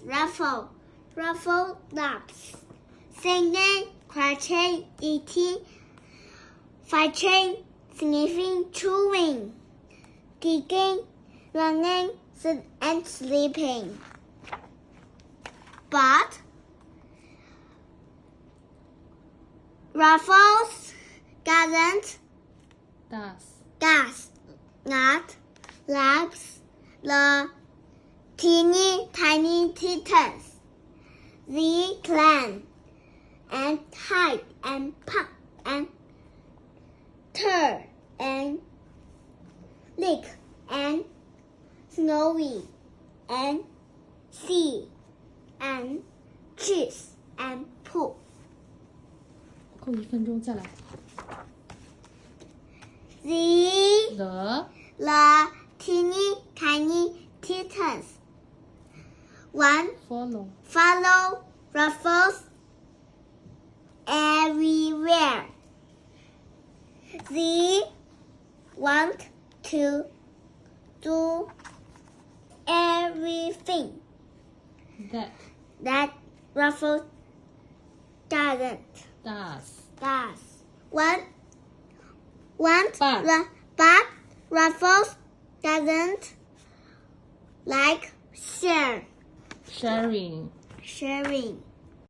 Ruffle laps. Singing, crouching, eating, fighting, sniffing, chewing, kicking, running, and sleeping. But Ruffles does not like the teeny tiny kittens. They climb and hide and puck and turn and lick and snowy and see and cheese and pull. 扣1分钟再来。The teeny tiny kittens follow Ruffles everywhere. They want to do everything that Ruffles does. But Ruffles doesn't like sharing.